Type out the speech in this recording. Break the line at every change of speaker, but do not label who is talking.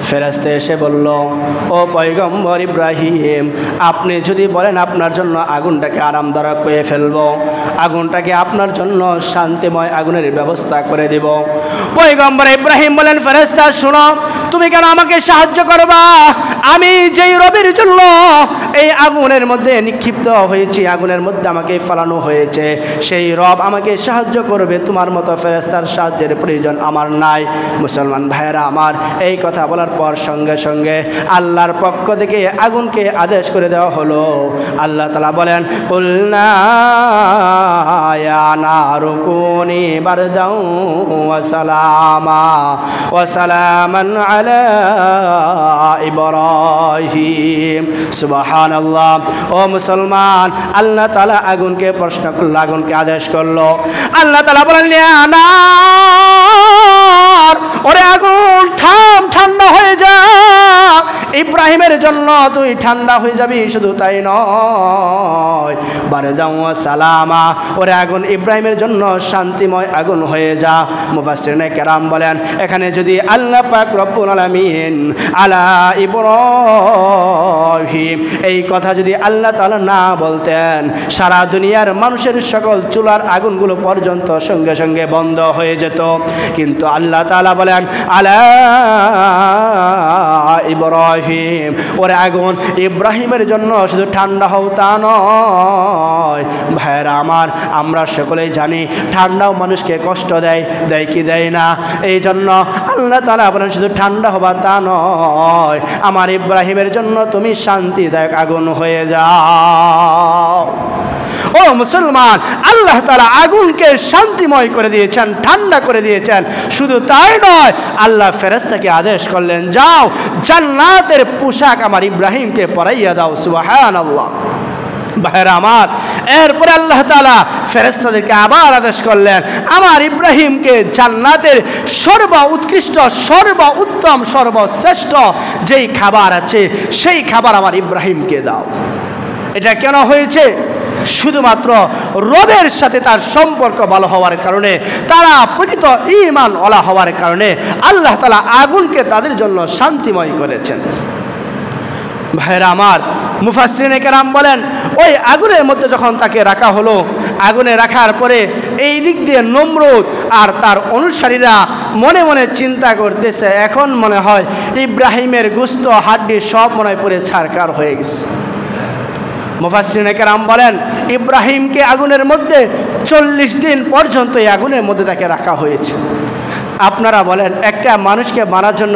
ফেরেশতা এসে বলল, ও পয়গম্বর ইব্রাহিম, আপনি যদি বলেন আপনার জন্য আগুনটাকে আরামদায়ক করে ফেলবো, আগুনটাকে আপনার জন্য শান্তিময় আগুনের ব্যবস্থা করে দেব। পয়গম্বর ইব্রাহিম বলেন, ফেরেশতা শুনো, তুমি কেন আমাকে সাহায্য করবা? আমি যেই রবের জন্য এই আগুনের মধ্যে নিক্ষিপ্ত হয়েছি, আগুনের মধ্যে আমাকে ফেলানো হয়েছে, সেই রব আমাকে সাহায্য করবে, তোমার মতো ফেরেশতার সাহায্যের প্রয়োজন আমার নাই। মুসলমান ভাইয়েরা আমার, এই কথা বলার পর সঙ্গে সঙ্গে আল্লাহর পক্ষ থেকে আগুনকে আদেশ করে দেওয়া হলো। আল্লাহ তাআলা বলেন, কুলনা ইয়া নারু কুনি বারদাও ওয়া সালামান আলা ইব্রাহিম। সুবহানাল্লাহ। ও মুসলমান, আল্লাহ তাআলা আগুনকে প্রশ্ন করলো, আগুনকে আদেশ করলো। আল্লাহ তাআলা বলেন, ওরে আগুন, ঠান্ডা হয়ে যা, ইব্রাহিমের জন্য তুই ঠান্ডা হয়ে যাবি। শুধু তাই নয়, বারদাও ওয়া সালামা, ওরে আগুন ইব্রাহিমের জন্য শান্তিময় আগুন হয়ে যা। মুফাসসিরিনে কেরাম বলেন, এখানে যদি আল্লাহ পাক রব্বুল আলামিন আলা ইব্রাহিম এই কথা যদি আল্লাহ তাআলা না বলতেন, সারা দুনিয়ার মানুষের সকল চুলার আগুনগুলো পর্যন্ত সঙ্গে সঙ্গে বন্ধ হয়ে যেত। কিন্তু আল্লাহ তাআলা বলেন, আলা ইব্রাহিম, ওরে আগুন ইব্রাহিমের জন্য শুধু ঠান্ডা হও তা নয়। ভাইয়েরা আমার, আমরা সকলেই জানি ঠান্ডাও মানুষকে কষ্ট দেয়, দেয় কি দেয় না? এই জন্য আল্লাহ তাআলা বলেন, শুধু ঠান্ডা হবা তা নয়, আমার ইব্রাহিমের জন্য তুমি শান্তিদায়ক আগুন হয়ে যাও। ও মুসলমান, আল্লাহ তাআলা আগুনকে শান্তিময় করে দিয়েছেন, ঠান্ডা করে দিয়েছেন। শুধু তাই নয়, আল্লাহ ফেরেশতাকে আদেশ করলেন, যাও জান্নাতের পোশাক আমার ইব্রাহিমকে পরাইয়া দাও। সুবহানাল্লাহ। ভাইরা আমার, এরপরে আল্লাহ তাআলা ফেরেশতাদেরকে আবার আদেশ করলেন, আমার ইব্রাহিমকে জান্নাতের সর্বোৎকৃষ্ট, সর্বোত্তম, সর্বশ্রেষ্ঠ যেই খাবার আছে সেই খাবার আমার ইব্রাহিমকে দাও। এটা কেন হয়েছে? শুধুমাত্র রবের সাথে তার সম্পর্ক ভালো হওয়ার কারণে, তারা প্রকৃত ঈমান ওয়ালা হওয়ার কারণে আল্লাহ তাআলা আগুনকে তাদের জন্য শান্তিময় করেছেন। ভাইরা আমার, মুফাসসিরিনে কেরাম বলেন, ওই আগুনের মধ্যে যখন তাকে রাখা হলো, আগুনে রাখার পরে এই দিক দিয়ে নমরুদ আর তার অনুসারীরা মনে মনে চিন্তা করতেছে, এখন মনে হয় ইব্রাহিমের গোশত হাড্ডি সব মনে হয় পুরো ছারখার হয়ে গেছে। মুফাসসিরিনে কেরাম বলেন, ইব্রাহিমকে আগুনের মধ্যে 40 দিন পর্যন্ত এই আগুনের মধ্যে তাকে রাখা হয়েছে। আপনারা বলেন, একটা মানুষকে মারার জন্য